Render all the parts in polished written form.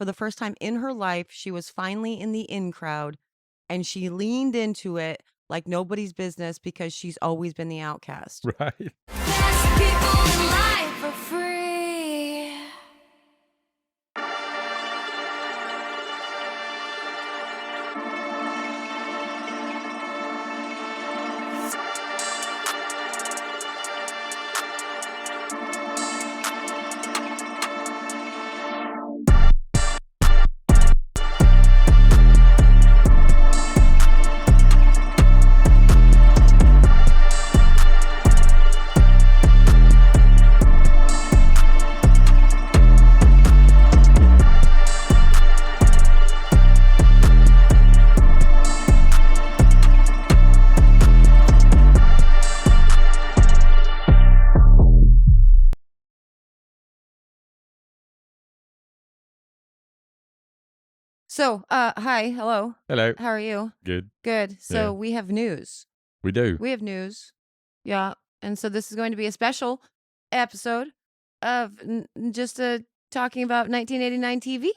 for the first time in her life, she was finally in the in crowd and she leaned into it like nobody's business because she's always been the outcast. Right. Best people in life are free. So, hi, hello. Hello. How are you? Good. Good. So Yeah. we have news. We do. We have news. Yeah. And so this is going to be a special episode of just talking about 1989 TV.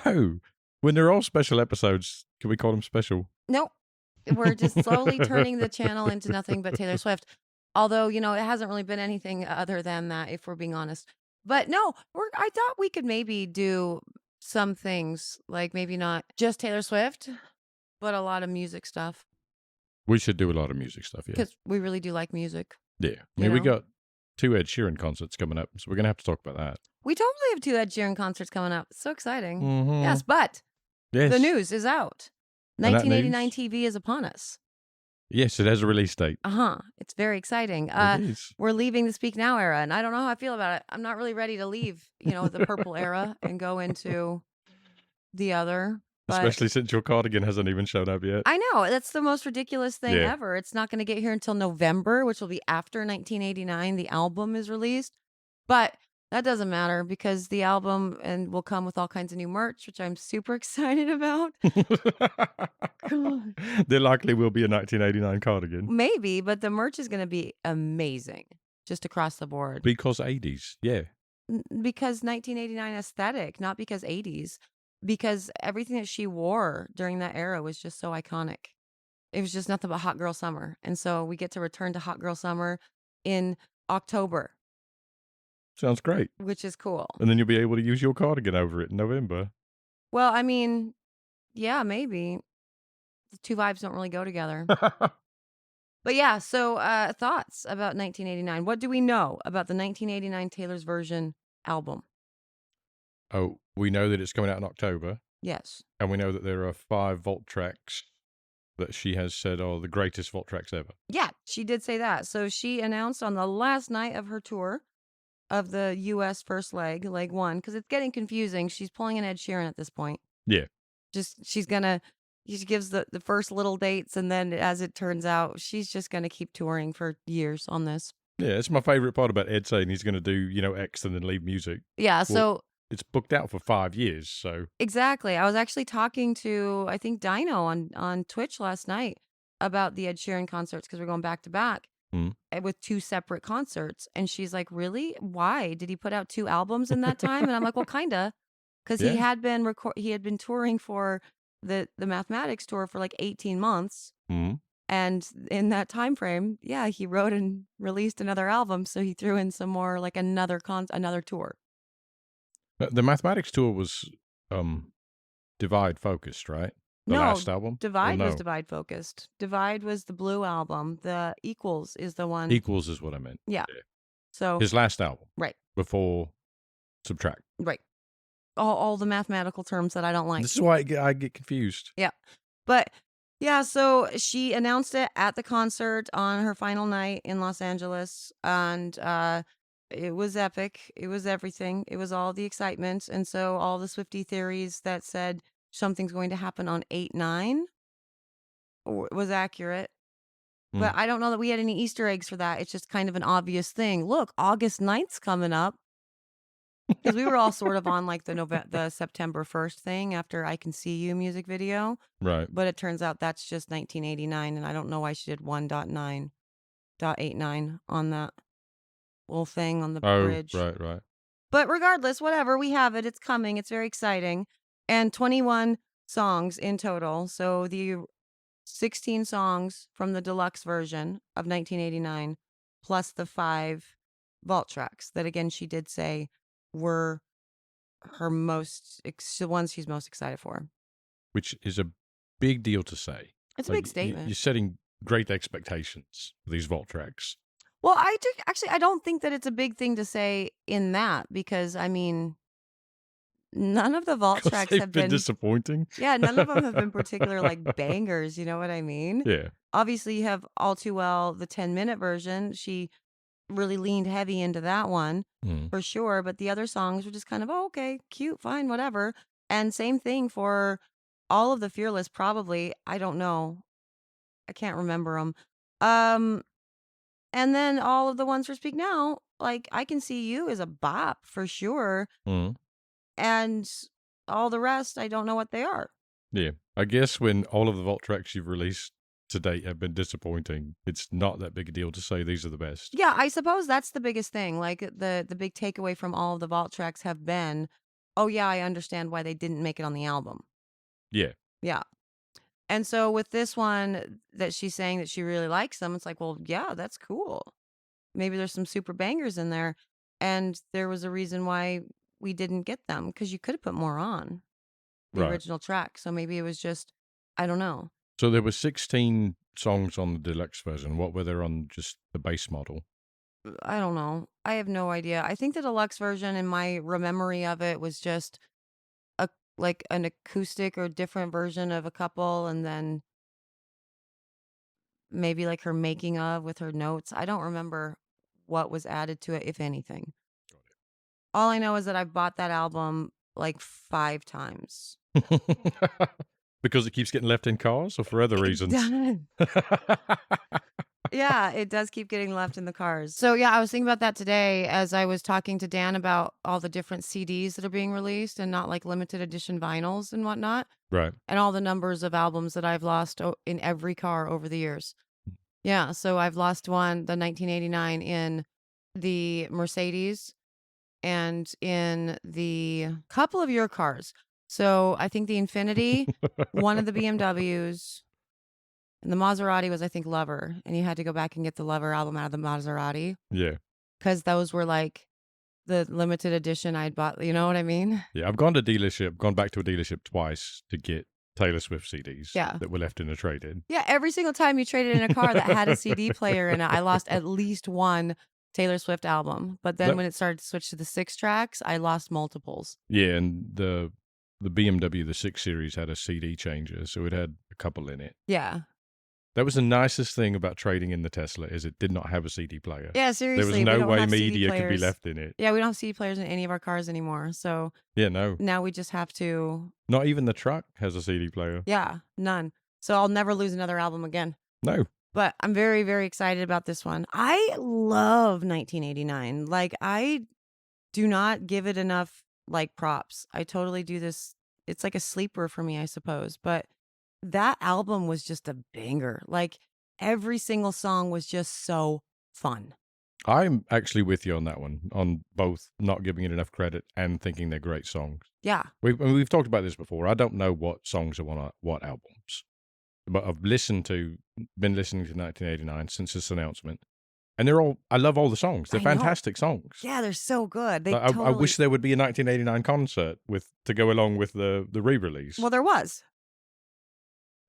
Oh, when they're all special episodes, can we call them special? Nope. We're just slowly turning the channel into nothing but Taylor Swift. Although, it hasn't really been anything other than that, if we're being honest. But no, I thought we could maybe do some things, like maybe not just Taylor Swift, but a lot of music stuff. We should do a lot of music stuff, yeah. Because we really do like music. Yeah. I mean, we got 2 Ed Sheeran concerts coming up, so we're going to have to talk about that. We totally have 2 Ed Sheeran concerts coming up. So exciting. Mm-hmm. Yes, but yes. the news is out. 1989 TV is upon us. Yes, it has a release date. It's very exciting. It is. We're leaving the Speak Now era, and I don't know how I feel about it. I'm not really ready to leave, the purple era and go into the other. Especially since your cardigan hasn't even shown up yet. I know. That's the most ridiculous thing ever. It's not going to get here until November, which will be after 1989. The album is released. But that doesn't matter because the album will come with all kinds of new merch, which I'm super excited about. There likely will be a 1989 cardigan. Maybe, but the merch is going to be amazing just across the board. Because 80s, yeah. Because 1989 aesthetic, not because 80s. Because everything that she wore during that era was just so iconic. It was just nothing but Hot Girl Summer. And so we get to return to Hot Girl Summer in October. Sounds great. Which is cool. And then you'll be able to use your cardigan over it in November. Well, I mean, yeah, maybe. The two vibes don't really go together. But yeah, so thoughts about 1989. What do we know about the 1989 Taylor's Version album? Oh, we know that it's coming out in October. Yes. And we know that there are 5 vault tracks that she has said are the greatest vault tracks ever. Yeah, she did say that. So she announced on the last night of her tour of the U.S. first leg 1, because it's getting confusing. She's pulling an Ed Sheeran at this point. Yeah. She gives the first little dates, and then as it turns out, she's just going to keep touring for years on this. Yeah, it's my favorite part about Ed saying he's going to do, X and then leave music. Yeah, so it's booked out for 5 years, so. Exactly. I was actually talking to, I think, Dino on Twitch last night about the Ed Sheeran concerts because we're going back to back with 2 separate concerts. And she's like, really? Why? Did he put out 2 albums in that time? And I'm like, well, kinda. Because he had been touring for the Mathematics tour for like 18 months. And in that time frame, he wrote and released another album. So he threw in some more, like another tour. The Mathematics tour was Divide focused, right? The last album? Divide was Divide focused. Divide was the Blue album. The Equals is the one. Equals is what I meant. Yeah. So his last album. Right. Before Subtract. Right. All the mathematical terms that I don't like. This is why I get confused. Yeah. But yeah, so she announced it at the concert on her final night in Los Angeles. And it was epic. It was everything. It was all the excitement. And so all the Swiftie theories that said something's going to happen on 8/9 was accurate. But I don't know that we had any Easter eggs for that. It's just kind of an obvious thing. Look, August 9th's coming up. Because we were all sort of on like the September 1st thing after I Can See You music video. Right. But it turns out that's just 1989. And I don't know why she did 1.9.89 on that little thing on the bridge. Right. But regardless, whatever, we have it. It's coming. It's very exciting. and 21 songs in total. So the 16 songs from the deluxe version of 1989, plus the 5 vault tracks that, again, she did say were her the ones she's most excited for. Which is a big deal to say. It's a big statement. You're setting great expectations for these vault tracks. Well, I don't think that it's a big thing to say in that, because I mean, none of the vault tracks They've have been been disappointing. Yeah, none of them have been particular like bangers, you know what I mean? Yeah. Obviously, you have All Too Well, the 10-minute version. She really leaned heavy into that one for sure, but the other songs were just kind of, oh, okay, cute, fine, whatever. And same thing for all of the Fearless, probably. I don't know. I can't remember them. And then all of the ones for Speak Now, like I Can See You is a bop for sure. Mm. And all the rest, I don't know what they are. Yeah. I guess when all of the vault tracks you've released to date have been disappointing, it's not that big a deal to say these are the best. Yeah, I suppose that's the biggest thing. Like the big takeaway from all of the vault tracks have been, oh yeah, I understand why they didn't make it on the album. Yeah. Yeah. And so with this one that she's saying that she really likes them, it's like, well, yeah, that's cool. Maybe there's some super bangers in there. And there was a reason why we didn't get them, because you could have put more on the Right. original track. So maybe it was just, I don't know. So there were 16 songs on the deluxe version. What were there on just the base model? I don't know. I have no idea. I think the deluxe version, in my memory of it, was just like an acoustic or different version of a couple, and then maybe like her making of with her notes. I don't remember what was added to it, if anything. All I know is that I've bought that album like 5 times. Because it keeps getting left in cars, or for other reasons? Yeah, it does keep getting left in the cars. So yeah, I was thinking about that today as I was talking to Dan about all the different CDs that are being released and not like limited edition vinyls and whatnot. Right. And all the numbers of albums that I've lost in every car over the years. Yeah, so I've lost one, the 1989, in the Mercedes and in the couple of your cars. So I think the Infinity, one of the BMWs, and the Maserati was, I think, Lover. And you had to go back and get the Lover album out of the Maserati. Yeah. Because those were like the limited edition I'd bought. You know what I mean? Yeah, I've gone back to a dealership twice to get Taylor Swift CDs that were left in a trade-in. Yeah, every single time you traded in a car that had a CD player in it, I lost at least one Taylor Swift album. But then when it started to switch to the 6 tracks, I lost multiples. Yeah, and the BMW, the 6 Series, had a CD changer, so it had a couple in it. Yeah. That was the nicest thing about trading in the Tesla, is it did not have a CD player. Yeah, seriously. There was no way media could be left in it. Yeah, we don't have CD players in any of our cars anymore. So yeah, no. Now we just have to. Not even the truck has a CD player. Yeah, none. So I'll never lose another album again. No. But I'm very, very excited about this one. I love 1989. Like, I do not give it enough like props. I totally do this. It's like a sleeper for me, I suppose. But that album was just a banger. Like, every single song was just so fun. I'm actually with you on that one, on both not giving it enough credit and thinking they're great songs. Yeah. We've talked about this before. I don't know what songs are on what albums, but I've been listening to 1989 since this announcement, and I love all the songs. They're fantastic songs. Yeah, they're so good. I wish there would be a 1989 concert to go along with the re-release. Well, there was.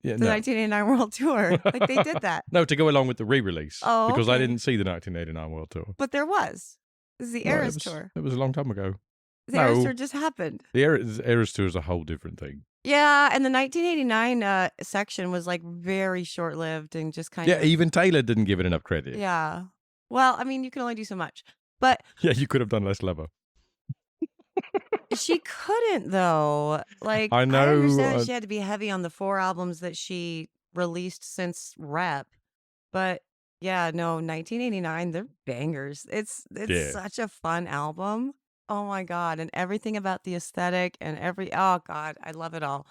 Yeah, the 1989 World Tour. Like, they did that. No, to go along with the re-release. Oh, because okay. I didn't see the 1989 World Tour. But there was. This is the Eras Tour. It was a long time ago. The Eras Tour just happened. The Eras Tour is a whole different thing. Yeah, and the 1989 section was like very short-lived and just kind of. Yeah, even Taylor didn't give it enough credit. Yeah. Well, I mean, you can only do so much. But yeah, you could have done less Lover. She couldn't, though. Like, I know. I understand she had to be heavy on the 4 albums that she released since Rep. But yeah, no, 1989, they're bangers. It's such a fun album. Oh my God. And everything about the aesthetic and oh God, I love it all.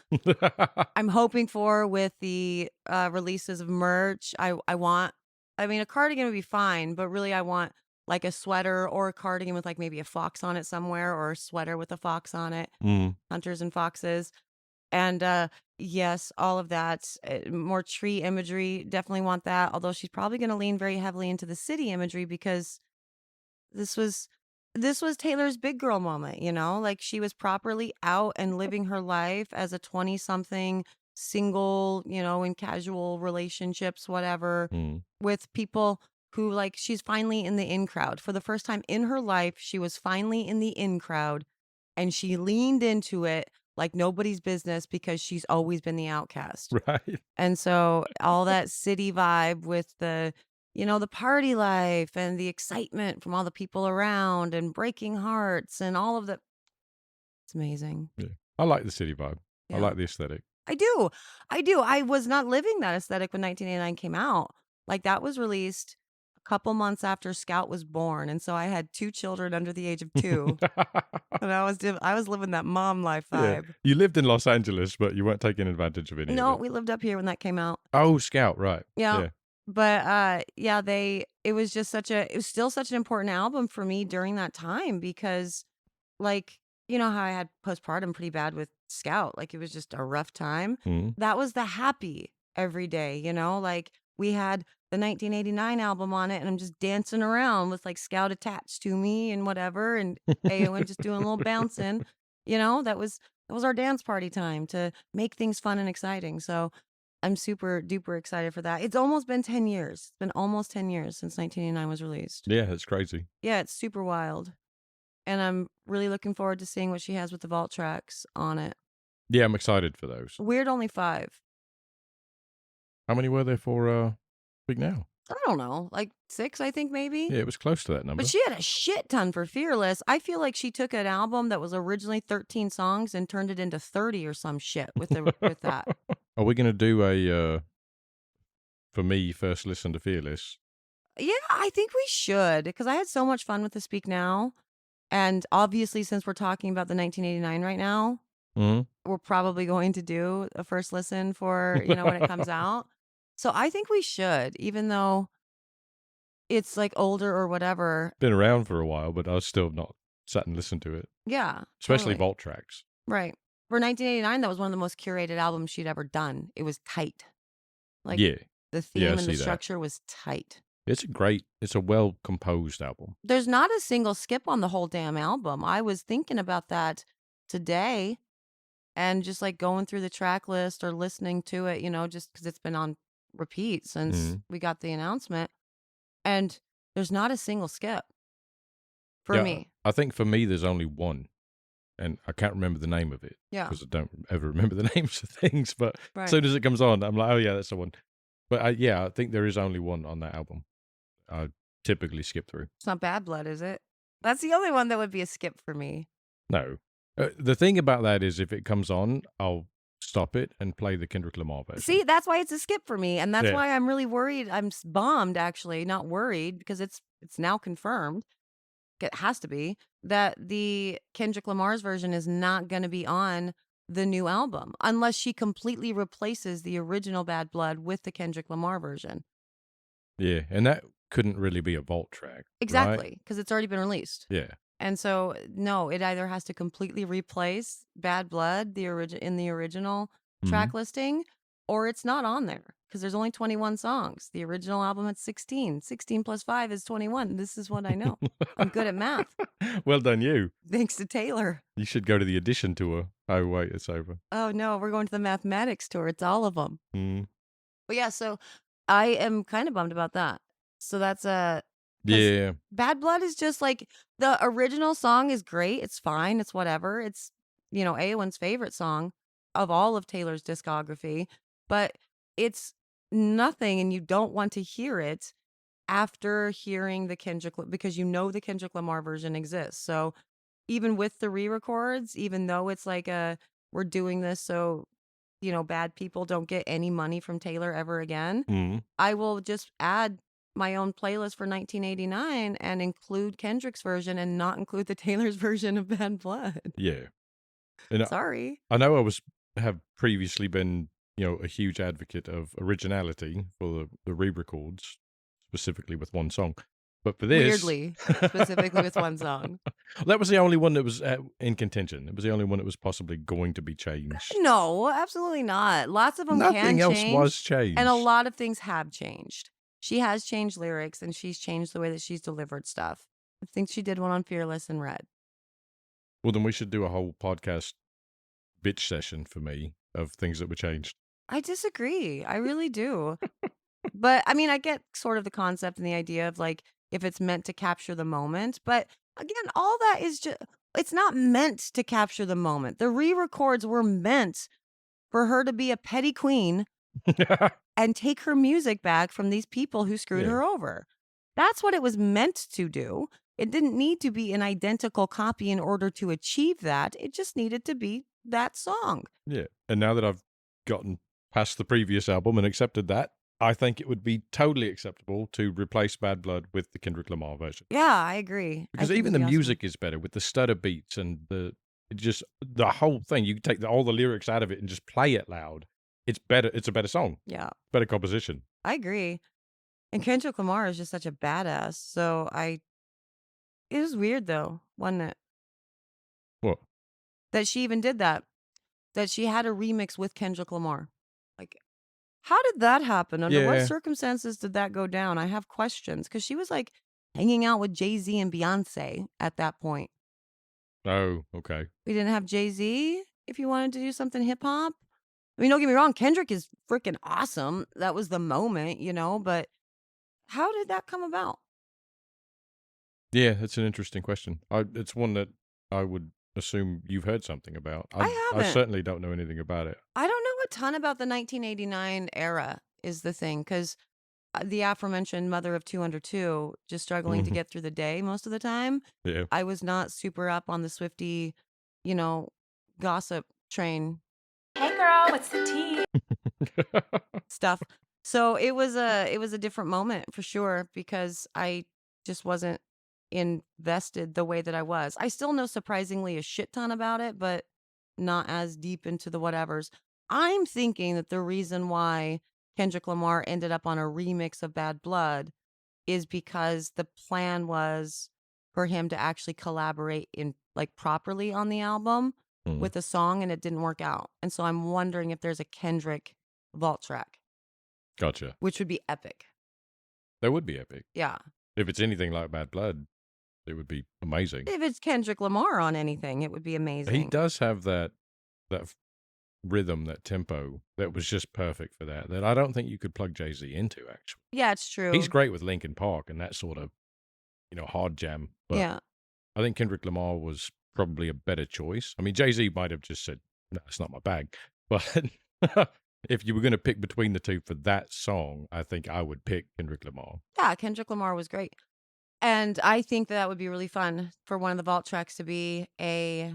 I'm hoping with the releases of merch, I mean, a cardigan would be fine, but really I want like a sweater or a cardigan with like maybe a fox on it somewhere, or a sweater with a fox on it, Mm. hunters and foxes. And yes, all of that, more tree imagery, definitely want that. Although she's probably going to lean very heavily into the city imagery, because this was this was Taylor's big girl moment, you know? Like, she was properly out and living her life as a 20 something single, you know, in casual relationships, whatever, Mm. with people who, like, she's finally in the in crowd. For the first time in her life, she was finally in the in crowd, and she leaned into it like nobody's business, because she's always been the outcast. Right. And so all that city vibe with the, you know, the party life and the excitement from all the people around and breaking hearts and all of the, it's amazing. Yeah. I like the city vibe. I Yeah. like the aesthetic. I do. I do. I was not living that aesthetic when 1989 came out. Like, that was released a couple months after Scout was born, and so I had 2 children under the age of 2. And I was living that mom life Yeah. vibe. You lived in Los Angeles, but you weren't taking advantage of any No, of it. we lived up here when that came out. Oh, Scout, right. Yeah. Yeah. But yeah, it was just it was still such an important album for me during that time, because, like, you know how I had postpartum pretty bad with Scout, like, it was just a rough time. Mm. That was the happy every day, you know? Like, we had the 1989 album on it, and I'm just dancing around with like Scout attached to me and whatever, and AON just doing a little bouncing. You know, that was our dance party time to make things fun and exciting. So I'm super duper excited for that. It's almost been 10 years. It's been almost 10 years since 1989 was released. Yeah, that's crazy. Yeah, it's super wild. And I'm really looking forward to seeing what she has with the vault tracks on it. Yeah, I'm excited for those. Weird only 5. How many were there for Big Now? I don't know, like 6, I think, maybe. Yeah, it was close to that number. But she had a shit ton for Fearless. I feel like she took an album that was originally 13 songs and turned it into 30 or some shit with that. Are we going to do a for me first listen to Fearless? Yeah, I think we should, because I had so much fun with the Speak Now. And obviously, since we're talking about the 1989 right now, Mm. we're probably going to do a first listen for, you know, when it comes out. So I think we should, even though it's like older or whatever. Been around for a while, but I was still not sat and listened to it. Yeah. Especially totally. vault tracks. Right. For 1989, that was one of the most curated albums she'd ever done. It was tight. Like, Yeah. the theme Yeah, I and the see that. structure was tight. It's a well composed album. There's not a single skip on the whole damn album. I was thinking about that today, and just like going through the track list or listening to it, you know, just because it's been on repeat since Mhm. we got the announcement. And there's not a single skip for Yeah, me. I think for me, there's only one, and I can't remember the name of it Yeah. because I don't ever remember the names of things. But Right. as soon as it comes on, I'm like, oh yeah, that's the one. But I think there is only one on that album. I typically skip through. It's not Bad Blood, is it? That's the only one that would be a skip for me. No, the thing about that is if it comes on, I'll stop it and play the Kendrick Lamar version. See, that's why it's a skip for me, and that's Yeah. why I'm really worried. I'm bummed, actually, not worried, because it's now confirmed. It has to be that the Kendrick Lamar's version is not going to be on the new album unless she completely replaces the original Bad Blood with the Kendrick Lamar version. Yeah, and that couldn't really be a vault track. Right? Exactly, because it's already been released. Yeah. And so, no, it either has to completely replace Bad Blood, in the original track listing, or it's not on there, because there's only 21 songs. The original album had 16. 16 plus 5 is 21. This is what I know. I'm good at math. Well done, you. Thanks to Taylor. You should go to the Edition tour. Oh, wait, it's over. Oh, no, we're going to the mathematics tour. It's all of them. Mm. But yeah, so I am kind of bummed about that. So that's Yeah. Bad Blood is just like, the original song is great. It's fine. It's whatever. It's, you know, AON's favorite song of all of Taylor's discography, but it's nothing, and you don't want to hear it after hearing the Kendrick, because you know the Kendrick Lamar version exists. So even with the re-records, even though it's like we're doing this so, you know, bad people don't get any money from Taylor ever again, Mm. I will just add my own playlist for 1989 and include Kendrick's version and not include the Taylor's version of Bad Blood. Yeah. And Sorry. I know have previously been, you know, a huge advocate of originality for the re-records, specifically with one song. But for this, Weirdly, specifically with one song. that was the only one that was in contention. It was the only one that was possibly going to be changed. No, absolutely not. Lots of them can Nothing else change, was and a changed. lot of things have changed. She has changed lyrics, and she's changed the way that she's delivered stuff. I think she did one on Fearless and Red. Well, then we should do a whole podcast bitch session for me of things that were changed. I disagree. I really do. But I mean, I get sort of the concept and the idea of like if it's meant to capture the moment. But again, all that is just, it's not meant to capture the moment. The re records were meant for her to be a petty queen and take her music back from these people who screwed Yeah. her over. That's what it was meant to do. It didn't need to be an identical copy in order to achieve that. It just needed to be that song. Yeah. And now that I've gotten past the previous album and accepted that, I think it would be totally acceptable to replace Bad Blood with the Kendrick Lamar version. Yeah, I agree. Because even the music is better with the stutter beats and the whole thing. You can take all the lyrics out of it and just play it loud. It's better. It's a better song. Yeah, Better composition. I agree. And Kendrick Lamar is just such a badass. So it was weird though, wasn't it? What? That she even did that. That she had a remix with Kendrick Lamar. Like, how did that happen? Under what Yeah. circumstances did that go down? I have questions because she was like hanging out with Jay-Z and Beyonce at that point. Oh, okay. We didn't have Jay-Z if you wanted to do something hip hop. I mean, don't get me wrong, Kendrick is freaking awesome. That was the moment, but how did that come about? Yeah, that's an interesting question. It's one that I would assume you've heard something about. I I haven't. certainly don't know anything about it. I don't know a ton about the 1989 era is the thing because the aforementioned mother of two under two, just struggling to Mhm. get through the day most of the time. Yeah. I was not super up on the Swiftie, gossip train Hey girl, what's the tea? stuff. So it was a different moment for sure because I just wasn't invested the way that I was. I still know surprisingly a shit ton about it, but not as deep into the whatevers. I'm thinking that the reason why Kendrick Lamar ended up on a remix of Bad Blood is because the plan was for him to actually collaborate in like properly on the album Mhm. with a song and it didn't work out. And so I'm wondering if there's a Kendrick vault track, Gotcha. which would be epic. That would be epic. Yeah. If it's anything like Bad Blood, it would be amazing. If it's Kendrick Lamar on anything, it would be He amazing. does have that rhythm, that tempo that was just perfect for that. That I don't think you could plug Jay-Z into. Actually, Yeah, it's true. he's great with Linkin Park and that sort of hard jam. But Yeah. I think Kendrick Lamar was probably a better choice. I mean, Jay-Z might have just said, "No, it's not my bag." But if you were going to pick between the two for that song, I think I would pick Kendrick Lamar. Yeah, Kendrick Lamar was great. And I think that would be really fun for one of the vault tracks to be a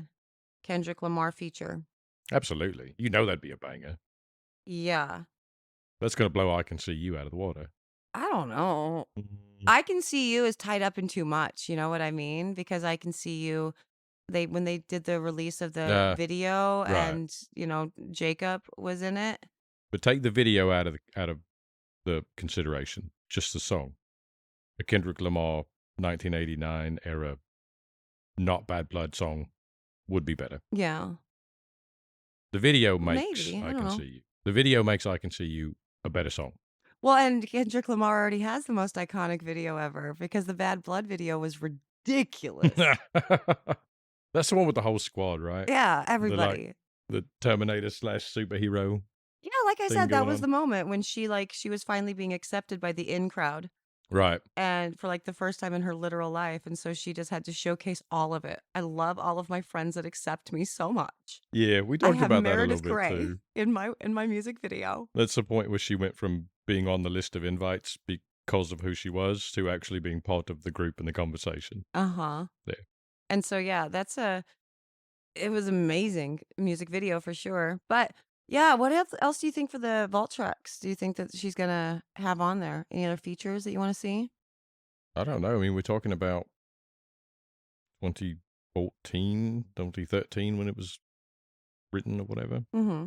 Kendrick Lamar feature. Absolutely. That'd be a banger. Yeah. That's going to blow I Can See You out of the water. I don't know. Mm. I Can See You is tied up in too much. You know what I mean? Because I Can See You, when they did the release of the video right. and, Jacob was in it. But take the video out of the consideration, just the song. A Kendrick Lamar 1989 era, not Bad Blood song would be better. Yeah. The video makes Maybe. I I don't Can know. See You. The video makes I Can See You a better song. Well, and Kendrick Lamar already has the most iconic video ever because the Bad Blood video was ridiculous. That's the one with the whole squad, right? Yeah, everybody. The Terminator / superhero. Yeah, like I thing said, that going was on. the moment when she was finally being accepted by the in crowd Right. and for the first time in her literal life. And so she just had to showcase all of it. I love all of my friends that accept me so much. Yeah, we I talked have about that a Meredith little bit Grey too. in my music video. That's the point where she went from being on the list of invites because of who she was to actually being part of the group and the conversation. Uh-huh. Yeah. And so yeah, it was amazing music video for sure. But yeah, what else do you think for the vault tracks? Do you think that she's gonna have on there? Any other features that you want to see? I don't know. I mean, we're talking about 2014, 2013 when it was written or whatever. Mm-hmm.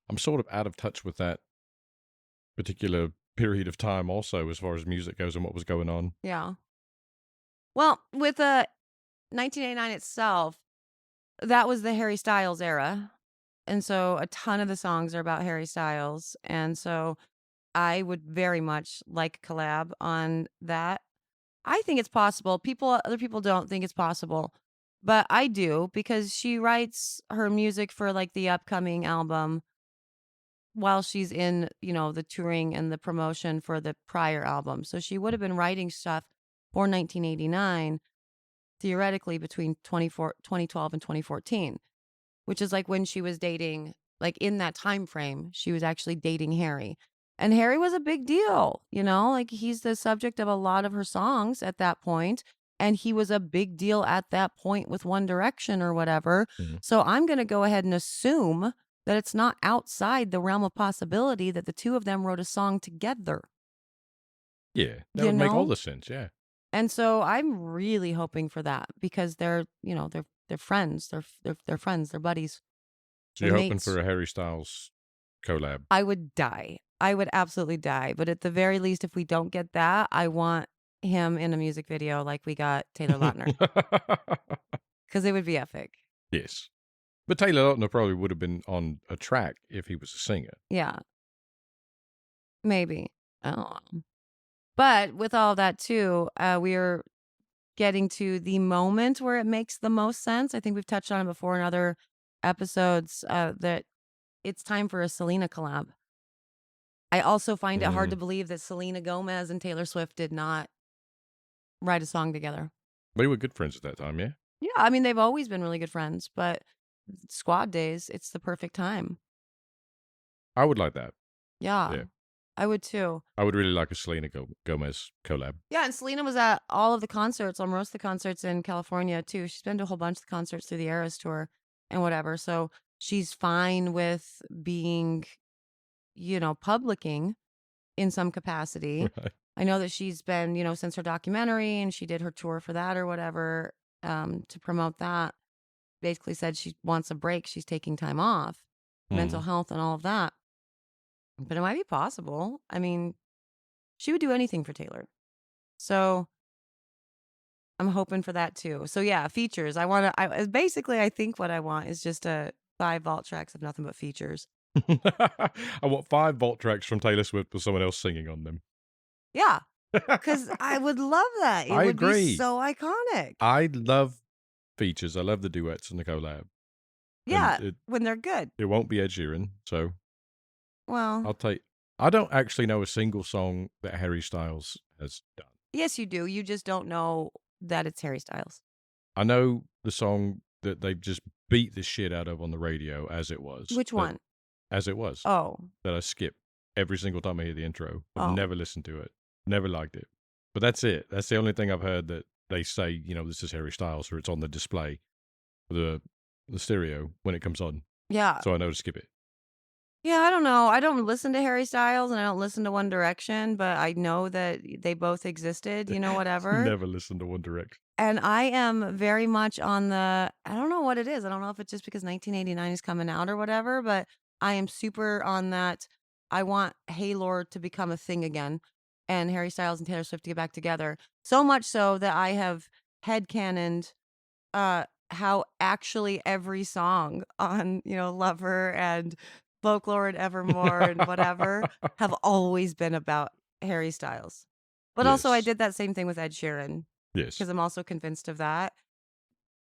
I'm sort of out of touch with that particular period of time also, as far as music goes and what was going on. Yeah. Well, with 1989 itself, that was the Harry Styles era. And so a ton of the songs are about Harry Styles. And so I would very much like a collab on that. I think it's possible. Other people don't think it's possible, but I do because she writes her music for like the upcoming album while she's in, the touring and the promotion for the prior album. So she would have been writing stuff for 1989 theoretically between 2012 and 2014, which is like when she was dating, like in that time frame, she was actually dating Harry. And Harry was a big deal, like he's the subject of a lot of her songs at that point, and he was a big deal at that point with One Direction or whatever. Mhm. So I'm going to go ahead and assume that it's not outside the realm of possibility that the two of them wrote a song together. Yeah, that You would make all know? the sense. Yeah. And so I'm really hoping for that because they're friends, they're friends, they're buddies, So they're you're hoping for mates. a Harry Styles collab. I would die. I would absolutely die. But at the very least, if we don't get that, I want him in a music video like we got Taylor Lautner because it would be epic. Yes. But Taylor Lautner probably would have been on a track if he was a singer. Yeah, maybe. I don't know. But with all that too, we're getting to the moment where it makes the most sense. I think we've touched on it before in other episodes that it's time for a Selena collab. I also find it hard to believe that Selena Gomez and Taylor Swift did not write a song together. We were good friends at that time, yeah? Yeah, I mean, they've always been really good friends, but squad days, it's the perfect time. I would like that. Yeah, Yeah. I would too. I would really like a Selena Gomez collab. Yeah, and Selena was at all of the concerts, or most of the concerts in California too. She's been to a whole bunch of the concerts through the Eras tour and whatever. So she's fine with being, publicing in some capacity. Right. I know that she's been, since her documentary and she did her tour for that or whatever, to promote that, basically said she wants a break. She's taking time off, mental health and all of that. But it might be possible. I mean, she would do anything for Taylor. So I'm hoping for that too. So yeah, features. I think what I want is just 5 vault tracks of nothing but features. I want 5 vault tracks from Taylor Swift with someone else singing on them. Yeah, because I would love that. It I would agree. be so iconic. I love features. I love the duets and the collab. Yeah, And when they're good. it won't be Ed Sheeran, so Well, I don't actually know a single song that Harry Styles has done. yes, you do. You just don't know that it's Harry Styles. I know the song that they just beat the shit out of on the radio, As It Was. Which one? As It Was. Oh, That I skip every single time I hear the intro. I've Oh. never listened to it. Never liked it. But that's it. That's the only thing I've heard that they say, this is Harry Styles, or it's on the display, the stereo when it comes on. yeah. So I know to skip it. Yeah, I don't know. I don't listen to Harry Styles and I don't listen to One Direction, but I know that they both existed, whatever. Never listened to One Direction. And I am very much on I don't know what it is. I don't know if it's just because 1989 is coming out or whatever, but I am super on that. I want Haylor to become a thing again and Harry Styles and Taylor Swift to get back together. So much so that I have headcanoned how actually every song on, Lover and Folklore and Evermore and whatever have always been about Harry Styles. But also I Yes. did that same thing with Ed Sheeran. Yes. Because I'm also convinced of that.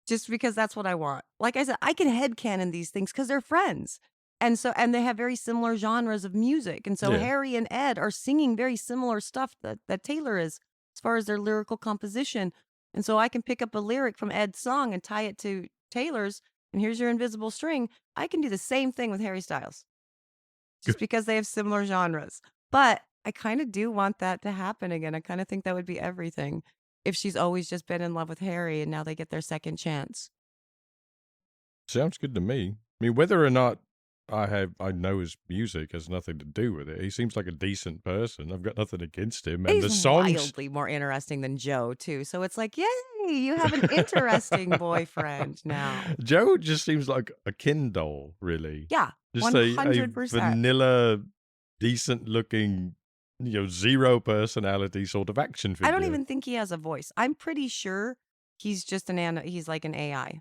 Just because that's what I want. Like I said, I can headcanon these things because they're friends. And they have very similar genres of music. And so Yeah. Harry and Ed are singing very similar stuff that Taylor is as far as their lyrical composition. And so I can pick up a lyric from Ed's song and tie it to Taylor's, and here's your invisible string. I can do the same thing with Harry Styles. Just because they have similar genres. But I kind of do want that to happen again. I kind of think that would be everything if she's always just been in love with Harry and now they get their second chance. Sounds good to me. I mean, whether or not I know his music has nothing to do with it. He seems like a decent person. I've got nothing against him. And the He's songs wildly more interesting than Joe, too. So it's like, yay, you have an interesting boyfriend now. Joe just seems like a Ken doll, really. Yeah, Just a 100%. vanilla, decent looking zero personality sort of action figure. I don't even think he has a voice. I'm pretty sure he's just he's like an AI.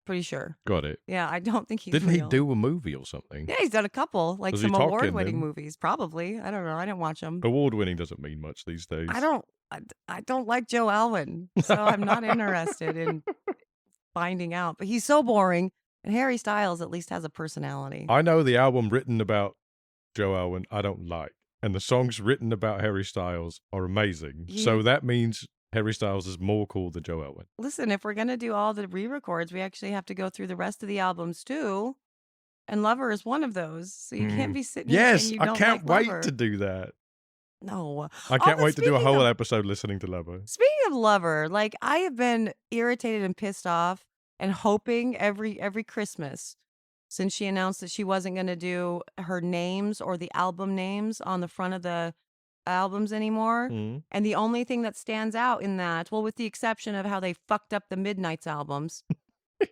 Pretty sure. Got it. Yeah, I don't think he's Didn't he real. do a movie or something? Yeah, he's done a couple, like Was he some talking award-winning then? movies, probably. I don't know. I didn't watch them. Award-winning doesn't mean much these days. I don't like Joe Alwyn, so I'm not interested in finding out. But he's so boring, and Harry Styles at least has a personality. I know the album written about Joe Alwyn I don't like, and the songs written about Harry Styles are amazing. So that means Harry Styles is more cool than Joe Alwyn. Listen, if we're gonna do all the re-records, we actually have to go through the rest of the albums too. And Lover is one of those. So you can't be sitting here saying you don't I can't like wait Lover. to do that. No. I can't wait to do a whole episode listening to Lover. Speaking of Lover, like I have been irritated and pissed off and hoping every Christmas since she announced that she wasn't going to do her names or the album names on the front of the albums anymore. And the only thing that stands out in that, well, with the exception of how they fucked up the Midnight's albums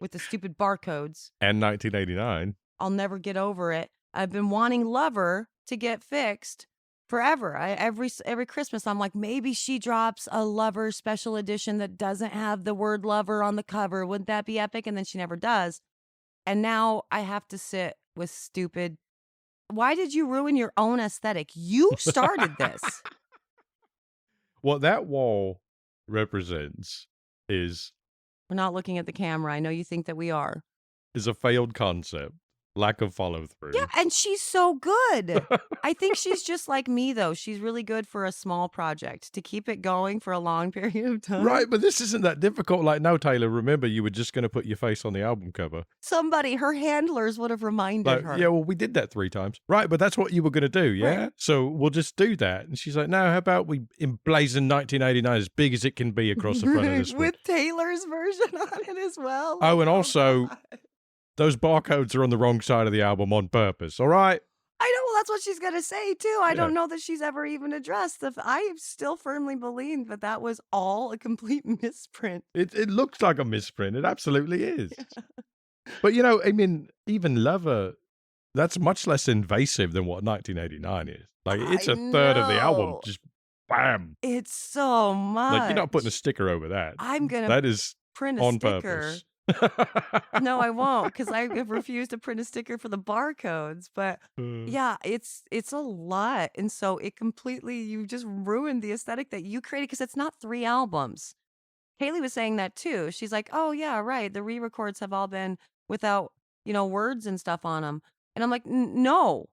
with the stupid barcodes. And 1989. I'll never get over it. I've been wanting Lover to get fixed forever. Every Christmas, I'm like, maybe she drops a Lover special edition that doesn't have the word Lover on the cover. Wouldn't that be epic? And then she never does. And now I have to sit with stupid. Why did you ruin your own aesthetic? You started this. What that wall represents is... We're not looking at the camera. I know you think that we are. Is a failed concept. Lack of follow through. Yeah, and she's so good. I think she's just like me, though. She's really good for a small project to keep it going for a long period of time. Right, but this isn't that difficult. Like, no, Taylor, remember you were just going to put your face on the album cover. Her handlers would have reminded her. Yeah, well, we did that 3 times. Right, but that's what you were going to do, yeah? Right. So we'll just do that. And she's like, no, how about we emblazon 1989 as big as it can be across the front of this with Taylor's version on it as well. Oh, and also... Those barcodes are on the wrong side of the album on purpose, all right? I know, well, that's what she's going to say, too. I don't know that she's ever even addressed I still firmly believe that was all a complete misprint. It looks like a misprint. It absolutely is. But, I mean, even Lover, that's much less invasive than what 1989 is. Like, it's a third of the album. Just bam. It's so much. Like, you're not putting a sticker over that. I'm going to That is print a on sticker. Purpose. No, I won't, because I refuse to print a sticker for the barcodes. But yeah, it's a lot. And so you just ruined the aesthetic that you created, because it's not 3 albums. Haley was saying that too. She's like, oh yeah, right. The re-records have all been without, words and stuff on them. And I'm like, no,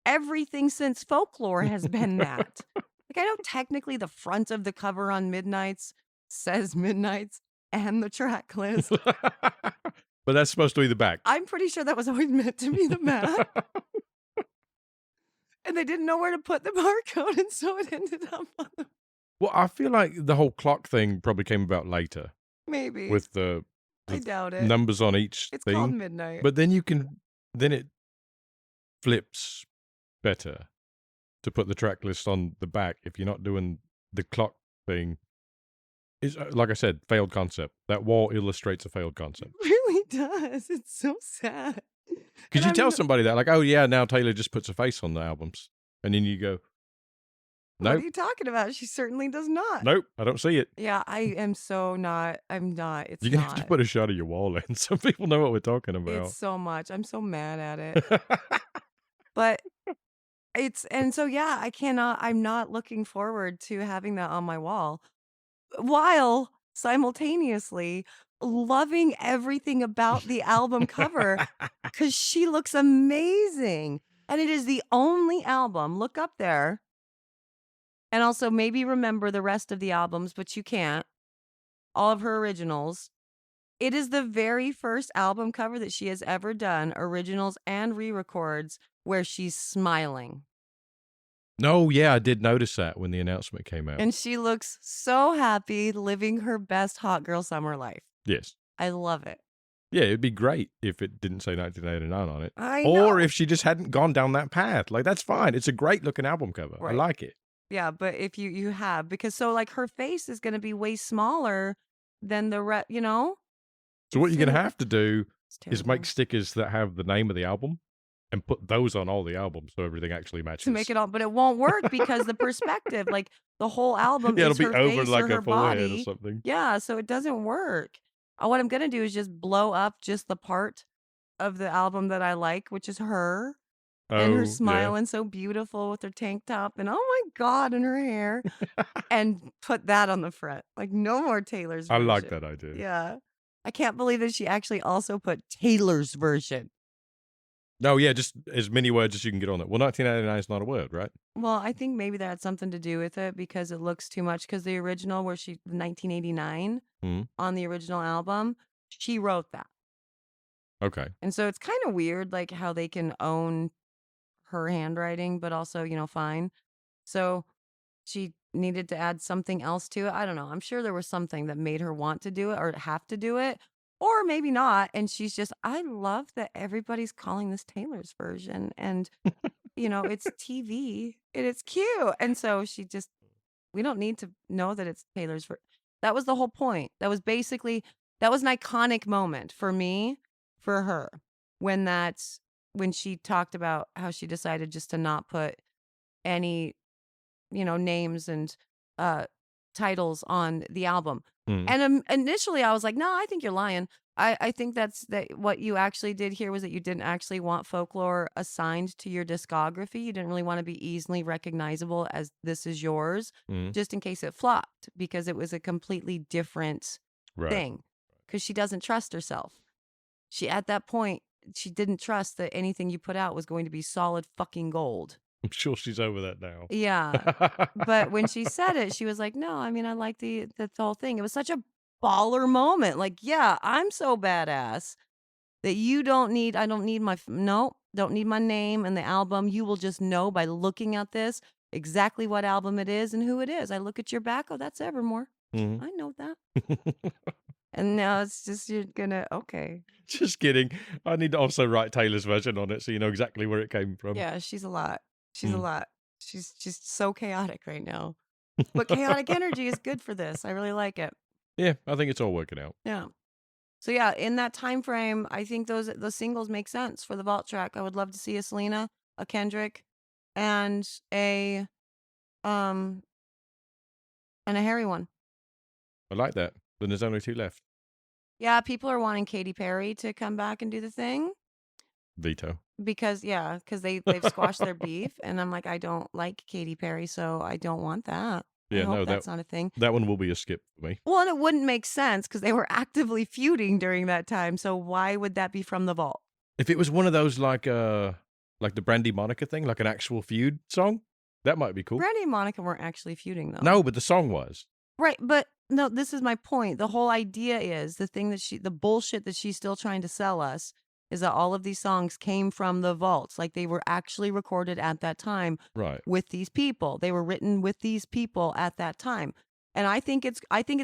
everything since Folklore has been that. Like, I know technically the front of the cover on Midnights says Midnights and the track list. But that's supposed to be the back. I'm pretty sure that was always meant to be the back. And they didn't know where to put the barcode, and so it ended up on the... Well, I feel like the whole clock thing probably came about later. Maybe. With the I doubt it. Numbers on each It's thing. called Midnight. But then it flips better to put the track list on the back if you're not doing the clock thing. It's, like I said, failed concept. That wall illustrates a failed concept. It really does. It's so sad. Could you tell somebody that? Like, oh yeah, now Taylor just puts a face on the albums. And then you go, nope. What are you talking about? She certainly does not. Nope, I don't see it. Yeah, I am so not. I'm not. It's You're going to have to put a shot of your wall in. Some people know what we're talking about. It's so much. I'm so mad at it. But I'm not looking forward to having that on my wall, while simultaneously loving everything about the album cover, because she looks amazing. And it is the only album, look up there, and also maybe remember the rest of the albums, but you can't, all of her originals. It is the very first album cover that she has ever done, originals and re-records, where she's smiling. No, yeah, I did notice that when the announcement came out. And she looks so happy, living her best hot girl summer life. Yes. I love it. Yeah, it'd be great if it didn't say 1989 on it. I know. Or if she just hadn't gone down that path. Like, that's fine. It's a great looking album cover. Right. I like it. Yeah, but if you have, because so like her face is going to be way smaller than the So what you're going to have to do is terrible. make stickers that have the name of the album and put those on all the albums so everything actually to make matches. it all, but it won't work because the perspective, like the whole album Yeah, it'll is be her over face or like a her forehead or body. something. Yeah, so it doesn't work. What I'm gonna do is just blow up just the part of the album that I like, which is her and her Oh, yeah. smiling so beautiful with her tank top and oh my God, and her hair, and put that on the front. Like no more Taylor's I like version. that idea. Yeah. I can't believe that she actually also put Taylor's version. No, yeah, just as many words as you can get on it. Well, 1989 is not a word, right? Well, I think maybe that had something to do with it because it looks too much. Because the original, where she 1989 Mm. on the original album, she wrote that, Okay. and so it's kind of weird, like how they can own her handwriting, but also fine. So she needed to add something else to it. I don't know. I'm sure there was something that made her want to do it or have to do it, or maybe not. And she's just, I love that everybody's calling this Taylor's version, and it's TV and it's cute. And so we don't need to know that it's Taylor's. That was the whole point. That was an iconic moment for me, for her, when when she talked about how she decided just to not put any, names and uh, titles on the album. Mm. And initially I was like, no, I think you're lying. I think that what you actually did here was that you didn't actually want folklore assigned to your discography. You didn't really want to be easily recognizable as this is yours, Mm. just in case it flopped, because it was a completely different Right. thing. Because she doesn't trust herself. At that point, she didn't trust that anything you put out was going to be solid fucking gold. I'm sure she's over that now. Yeah. But when she said it, she was like, no, I mean, I like the whole thing. It was such a baller moment. Like, yeah, I'm so badass that I don't need don't need my name and the album. You will just know by looking at this exactly what album it is and who it is. I look at your back. Oh, that's Evermore. Mhm. I know that. And now it's just, you're gonna, okay. Just kidding. I need to also write Taylor's version on it so you know exactly where it came from. Yeah, she's a lot. She's a Mm. lot. She's just so chaotic right now. But chaotic energy is good for this. I really like it. Yeah, I think it's all working out. Yeah. So yeah, in that time frame, I think the singles make sense for the vault track. I would love to see a Selena, a Kendrick, and a um and a Harry one. I like that. Then there's only 2 left. Yeah, people are wanting Katy Perry to come back and do the thing Veto. because they've squashed their beef, and I'm like, I don't like Katy Perry, so I don't want that. I Yeah, hope no, that's not a thing. that one will be a skip for me. Well, and it wouldn't make sense because they were actively feuding during that time. So why would that be from the vault? If it was one of those like the Brandy Monica thing, like an actual feud song, that might be cool. Brandy and Monica weren't actually feuding though. No, but the song was. Right, but no, this is my point. The whole idea is the bullshit that she's still trying to sell us is that all of these songs came from the vaults. Like they were actually recorded at that time Right. with these people. They were written with these people at that time. And I think it's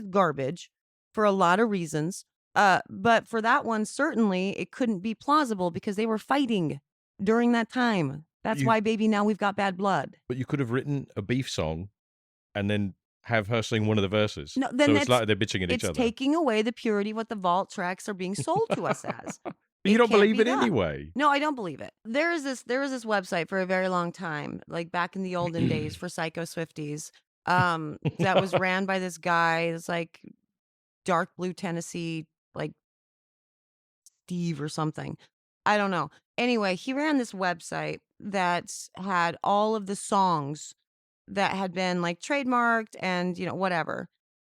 garbage for a lot of reasons. But for that one, certainly it couldn't be plausible because they were fighting during that time. That's why, baby, now we've got bad blood. But you could have written a beef song and then have her sing one of the verses. No, then so it's like they're bitching at each other. It's taking away the purity of what the vault tracks are being sold to us as. But you don't can't believe be it that. anyway. No, I don't believe it. There was this website for a very long time, like back in the olden days for Psycho Swifties, that was ran by this guy. It's like dark blue Tennessee, like Steve or something. I don't know. Anyway, he ran this website that had all of the songs that had been like trademarked and, whatever,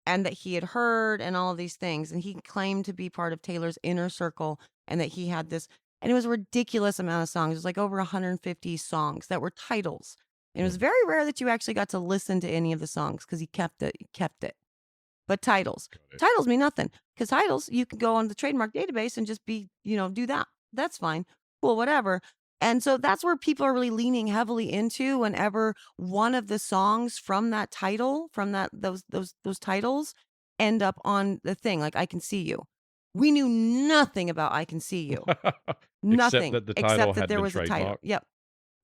and that he had heard and all of these things. And he claimed to be part of Taylor's inner circle and that he had this, and it was a ridiculous amount of songs. It was like over 150 songs that were titles. And it was very rare that you actually got to listen to any of the songs because he kept it. But titles mean nothing because titles, you can go on the trademark database and just be, do that. That's fine. Cool, whatever. And so that's where people are really leaning heavily into whenever one of the songs from that title, from those titles end up on the thing. Like I Can See You. We knew nothing about I Can See You. Nothing. Except that the title had there been was a title. trademarked. Yep.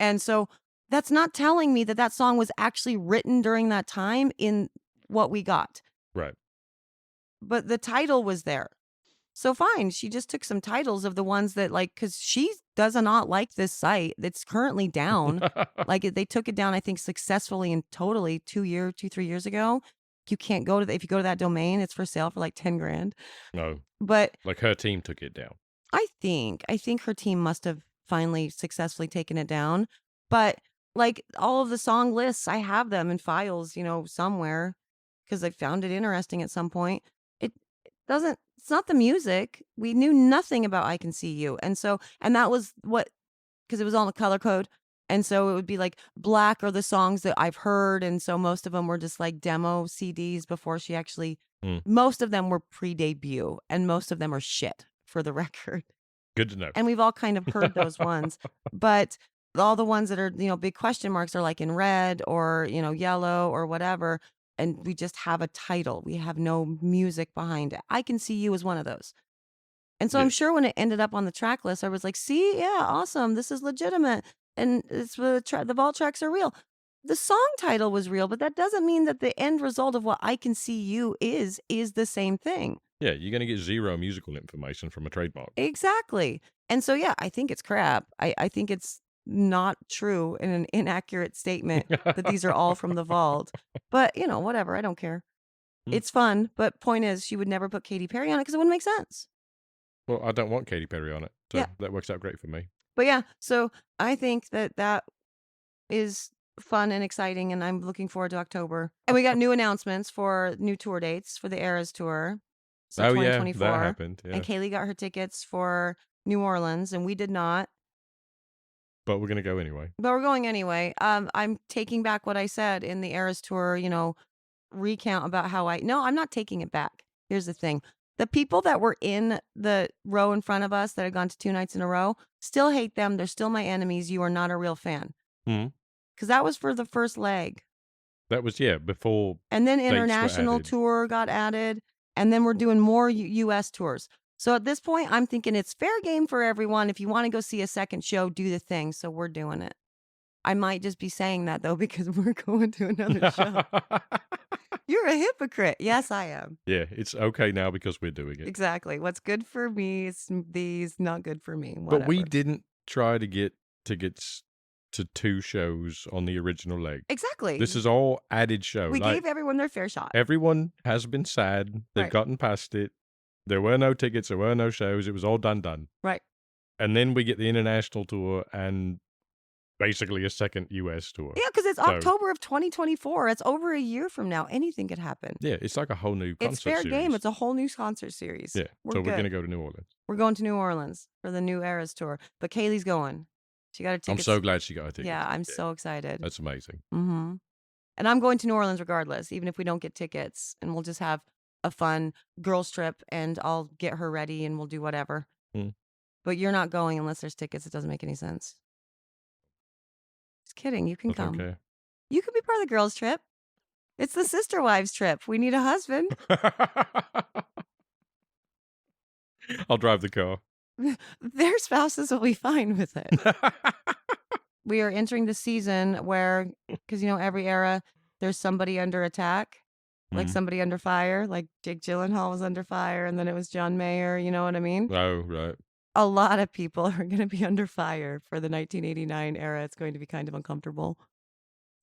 And so that's not telling me that song was actually written during that time in what we got. Right. But the title was there. So fine, she just took some titles of the ones that like because she does not like this site that's currently down. Like they took it down, I think, successfully and totally 3 years ago. You can't go to if you go to that domain, it's for sale for like 10 grand. No, But like her team took it down. I think her team must have finally successfully taken it down. But like all of the song lists, I have them in files, somewhere because I found it interesting at some point. It doesn't. It's not the music. We knew nothing about I Can See You, and that was what because it was on the color code. And so it would be like black are the songs that I've heard. And so most of them were just like demo CDs before she actually, Mm, most of them were pre debut and most of them are shit for the record. good to know. And we've all kind of heard those ones. But all the ones that are, big question marks are like in red or, yellow or whatever. And we just have a title. We have no music behind it. I Can See You is one of those. And so Yeah, I'm sure when it ended up on the track list, I was like, see, yeah, awesome. This is legitimate. And it's the vault tracks are real. The song title was real, but that doesn't mean that the end result of what I Can See You is the same thing. yeah, you're gonna get zero musical information from a trademark. Exactly. And so, yeah, I think it's crap. I think it's not true and an inaccurate statement that these are all from the vault. But, whatever. I don't care. Mm. It's fun. But point is, she would never put Katy Perry on it because it wouldn't make sense. Well, I don't want Katy Perry on it, so Yeah. that works out great for me. But yeah, so I think that is fun and exciting, and I'm looking forward to October. And we got new announcements for new tour dates for the Eras tour. So Oh yeah, that 2024. happened. Yeah, And Kaylee got her tickets for New Orleans, and we did not. but we're gonna go anyway. But we're going anyway. I'm taking back what I said in the Eras tour, recount about how no, I'm not taking it back. Here's the thing. The people that were in the row in front of us that had gone to 2 nights in a row still hate them. They're still my enemies. You are not a real fan. Mm. Because that was for the first leg. That was before And then dates were international added. tour got added. And then we're doing more US tours. So at this point, I'm thinking it's fair game for everyone. If you want to go see a second show, do the thing. So we're doing it. I might just be saying that though, because we're going to another show. You're a hypocrite. Yes, I am. Yeah, it's okay now because we're doing it. Exactly. What's good for me is these, not good for me. But we Whatever. didn't try to get tickets to 2 shows on the original leg. Exactly. This is all added show. We Like, gave everyone their fair shot. everyone has been sad. They've Right. gotten past it. There were no tickets. There were no shows. It was all done. Right. And then we get the international tour and basically a second US tour. Yeah, because it's So- October of 2024. It's over a year from now. Anything could happen. Yeah, it's like a whole new concert It's fair series. game. It's a whole new concert series. Yeah, We're so good. we're going to go to New Orleans. We're going to New Orleans for the new Eras tour. But Kaylee's going. She got her I'm tickets. so glad she got her tickets. Yeah, I'm so excited. That's amazing. Mm-hmm. And I'm going to New Orleans regardless, even if we don't get tickets. And we'll just have a fun girls trip and I'll get her ready and we'll do whatever. Mm. But you're not going unless there's tickets. It doesn't make any sense. Just kidding. You can That's come. okay. You could be part of the girls trip. It's the sister wives trip. We need a husband. I'll drive the car. Their spouses will be fine with it. We are entering the season where, because every era there's somebody under attack, like Mhm. somebody under fire, like Jake Gyllenhaal was under fire, and then it was John Mayer. You know what I mean? Oh, right. A lot of people are going to be under fire for the 1989 era. It's going to be kind of uncomfortable.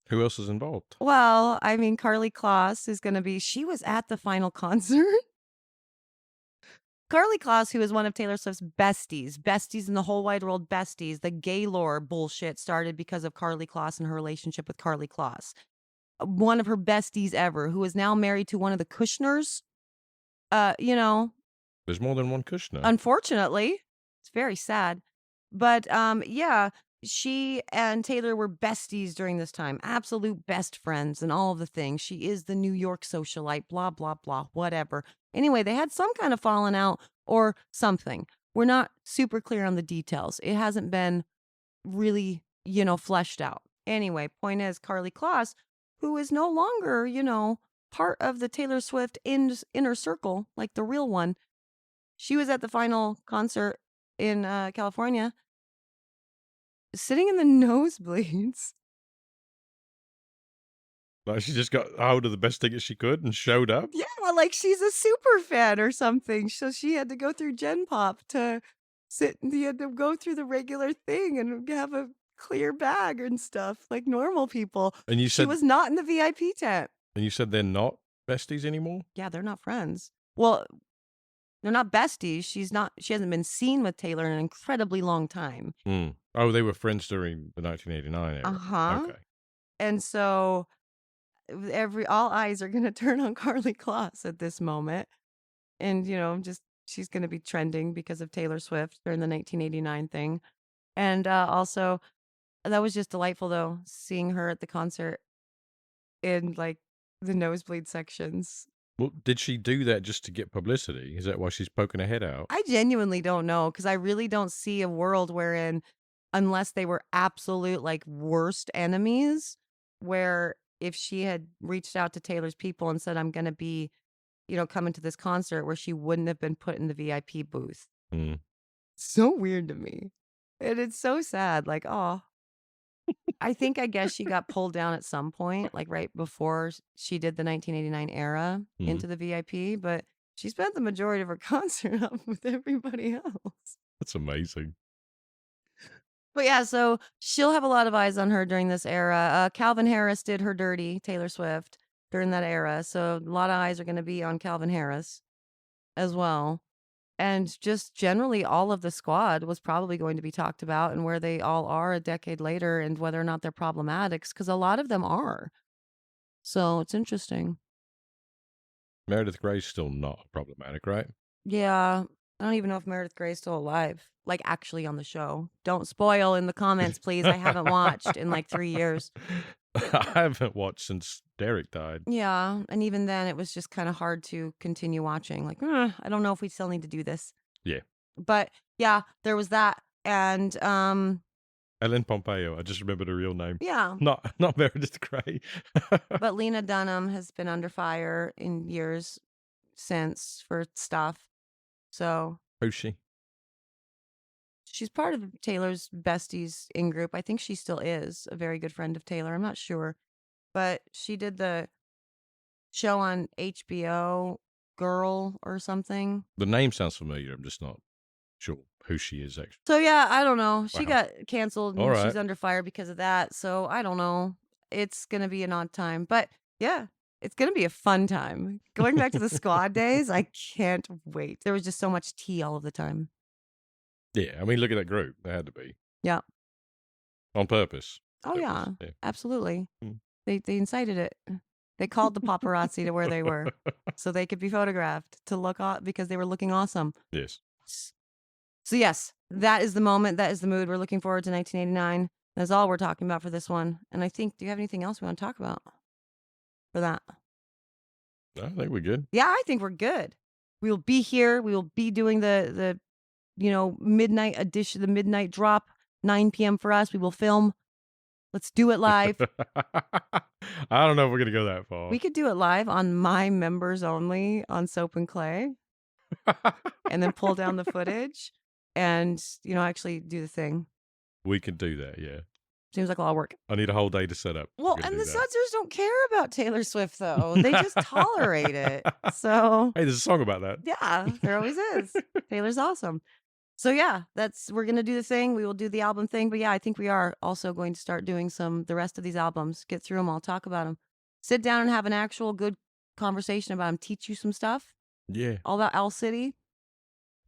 Who else is involved? Well, I mean, Carly Kloss is going to be. She was at the final concert. Carly Kloss, who is one of Taylor Swift's besties in the whole wide world, besties. The Gaylor bullshit started because of Carly Kloss and her relationship with Carly Kloss. One of her besties ever, who is now married to one of the Kushners. There's more than one Kushner. Unfortunately, it's very sad. But yeah, she and Taylor were besties during this time, absolute best friends and all of the things. She is the New York socialite, blah, blah, blah, whatever. Anyway, they had some kind of falling out or something. We're not super clear on the details. It hasn't been really, fleshed out. Anyway, point is, Carly Kloss, who is no longer, part of the Taylor Swift inner circle, like the real one, she was at the final concert in California, sitting in the nosebleeds. Like she just got a hold of the best tickets she could and showed up. Yeah, like she's a super fan or something. So she had to go through Gen Pop to you had to go through the regular thing and have a clear bag and stuff like normal people. And you She said was not in the VIP tent. they're not besties anymore? Yeah, they're not friends. Well, they're not besties. She hasn't been seen with Taylor in an incredibly long time. Mm. Oh, they were friends during the 1989 era. Uh-huh. Okay. And so all eyes are gonna turn on Carly Kloss at this moment. And, just she's gonna be trending because of Taylor Swift during the 1989 thing. And also that was just delightful though, seeing her at the concert in like the nosebleed sections. Well, did she do that just to get publicity? Is that why she's poking her head out? I genuinely don't know because I really don't see a world wherein, unless they were absolute like worst enemies, where if she had reached out to Taylor's people and said, I'm going to be, coming to this concert, where she wouldn't have been put in the VIP booth. Mm. So weird to me. And it's so sad. Like, oh, I guess she got pulled down at some point, like right before she did the 1989 era into the VIP, but she spent the majority of her concert up with everybody else. That's amazing. But yeah, so she'll have a lot of eyes on her during this era. Calvin Harris did her dirty, Taylor Swift, during that era. So a lot of eyes are going to be on Calvin Harris as well. And just generally, all of the squad was probably going to be talked about and where they all are a decade later and whether or not they're problematics, because a lot of them are. So it's interesting. Meredith Grey's still not problematic, right? Yeah. I don't even know if Meredith Grey's still alive, like actually on the show. Don't spoil in the comments, please. I haven't watched in like 3 years. I haven't watched since Derek died. Yeah. And even then, it was just kind of hard to continue watching. Like, I don't know if we still need to do this. Yeah. But yeah, there was that. And Ellen Pompeo. I just remembered her real name. yeah. Not Meredith Grey. But Lena Dunham has been under fire in years since for stuff. So Who's she? she's part of Taylor's besties in group. I think she still is a very good friend of Taylor. I'm not sure. But she did the show on HBO, Girl or something. The name sounds familiar. I'm just not sure who she is actually. So yeah, I don't know. She Wow. got canceled and All right. she's under fire because of that. So I don't know. It's going to be an odd time. But yeah, it's going to be a fun time. Going back to the squad days, I can't wait. There was just so much tea all of the time. Yeah, I mean, look at that group. They had to be. Yeah. On purpose. Oh yeah, Yeah. absolutely. Mm. They incited it. They called the paparazzi to where they were so they could be photographed to look because they were looking awesome. Yes. So yes, that is the moment. That is the mood. We're looking forward to 1989. That's all we're talking about for this one. And I think, do you have anything else we want to talk about for that? I think we're good. Yeah, I think we're good. We will be here. We will be doing the midnight edition, the midnight drop, 9 p.m. for us. We will film. Let's do it live. I don't know if we're going to go that far. We could do it live on my members only on Soap and Clay and then pull down the footage and, actually do the thing. We could do that, yeah. Seems like a lot of work. I need a whole day to set up. Well, and the Sudsers don't care about Taylor Swift, though. They just tolerate it. So, hey, there's a song about that. Yeah, there always is. Taylor's awesome. So yeah, we're gonna do the thing. We will do the album thing. But yeah, I think we are also going to start doing the rest of these albums. Get through them all, talk about them, sit down and have an actual good conversation about them. Teach you some stuff. Yeah, all about Owl City.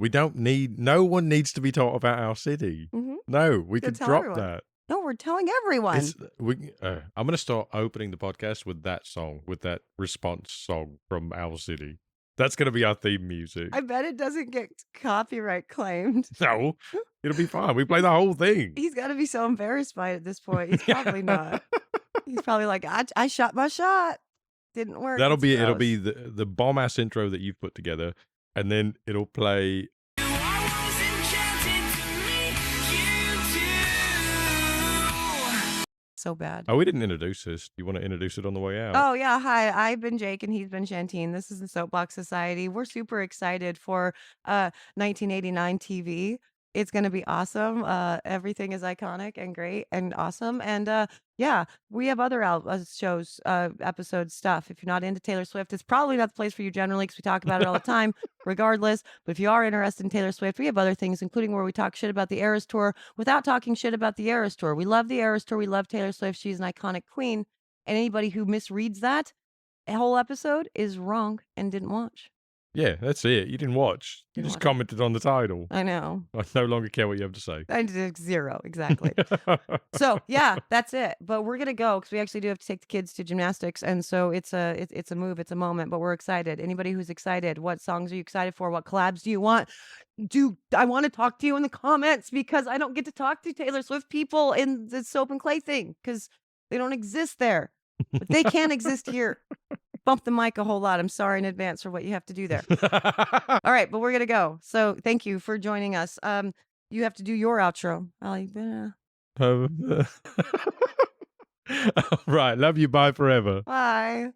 No one needs to be taught about Owl City. Mm-hmm. No, we could drop everyone. that. No, we're telling everyone. I'm going to start opening the podcast with that song, with that response song from Owl City. That's going to be our theme music. I bet it doesn't get copyright claimed. No, it'll be fine. We play the whole thing. He's got to be so embarrassed by it at this point. He's probably not. He's probably like, I shot my shot. Didn't work. It'll be the bomb ass intro that you've put together, and then it'll play. So bad. Oh, we didn't introduce this. Do you want to introduce it on the way out? Oh, yeah. Hi, I've been Jake and he's been Shantine. This is the Soapbox Society. We're super excited for 1989 TV. It's going to be awesome. Everything is iconic and great and awesome. And yeah, we have other shows, episodes, stuff. If you're not into Taylor Swift, it's probably not the place for you generally because we talk about it all the time, regardless. But if you are interested in Taylor Swift, we have other things, including where we talk shit about the Eras Tour without talking shit about the Eras Tour. We love the Eras Tour. We love Taylor Swift. She's an iconic queen. And anybody who misreads that whole episode is wrong and didn't watch. Yeah, that's it. You didn't watch. You Didn't just watch it. commented on the title. I know. I no longer care what you have to say. I did 0, exactly. So yeah, that's it. But we're gonna go because we actually do have to take the kids to gymnastics, and so it's a move, it's a moment. But we're excited. Anybody who's excited, what songs are you excited for? What collabs do you want? I want to talk to you in the comments because I don't get to talk to Taylor Swift people in the Soap and Clay thing because they don't exist there, but they can exist here. Bump the mic a whole lot. I'm sorry in advance for what you have to do there. All right, but we're gonna go. So thank you for joining us. You have to do your outro. Right, love you. Bye forever. Bye.